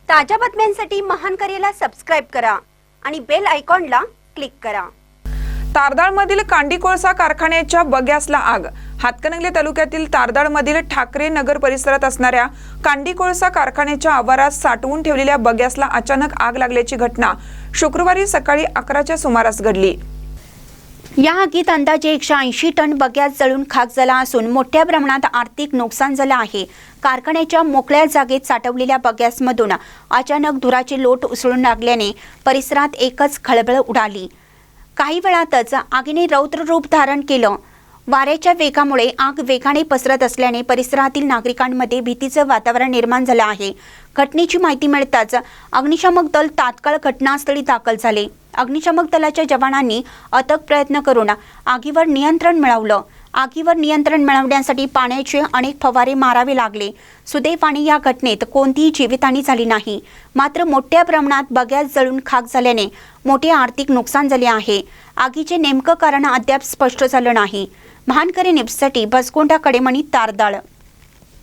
ताज्या बातम्यांसाठी महानकरेला सबस्क्राइब करा आणि बेल आयकॉनला क्लिक करा। तारदाळमधील कांडी कोळसा कारखान्याच्या बग्यासला आग। हातकणंगले तालुक्यातील तारदाळमधील ठाकरे नगर परिसरात असणाऱ्या कांडी कोळसा कारखान्याच्या आवारात साठवून ठेवलेल्या बग्यासला अचानक आग लागल्याची घटना शुक्रवारी सकाळी 11च्या सुमारास घडली। या आगीत अंदाजे 180 टन बग्यास जळून खाक झाला असून मोठ्या प्रमाणात आर्थिक नुकसान झाले आहे। कारखान्याच्या मोकळ्या जागेत साठवलेल्या बग्यासमधून अचानक धुराचे लोट उसळून लागल्याने परिसरात एकच खळबळ उडाली। काही वेळातच आगीने रौद्र रूप धारण केलं। वाऱ्याच्या वेगामुळे आग वेगाने पसरत असल्याने परिसरातील नागरिकांमध्ये भीतीचं वातावरण निर्माण झालं आहे। घटनेची माहिती मिळताच अग्निशमक दल तात्काळ घटनास्थळी दाखल झाले। अग्निशमक दलाच्या जवानांनी अथक प्रयत्न करून आगीवर नियंत्रण मिळवलं। आगीवर नियंत्रण मिळवण्यासाठी पाण्याचे अनेक फवारे मारावे लागले। सुदैवाने या घटनेत कोणतीही जीवितहानी झाली नाही। मात्र मोठ्या प्रमाणात बग्यास जळून खाक झाल्याने मोठे आर्थिक नुकसान झाले आहे। आगीचे नेमकं कारण अद्याप स्पष्ट झालं नाही। महानकरे न्यूजसाठी बसगोंडा कडेमणी तारदाळ।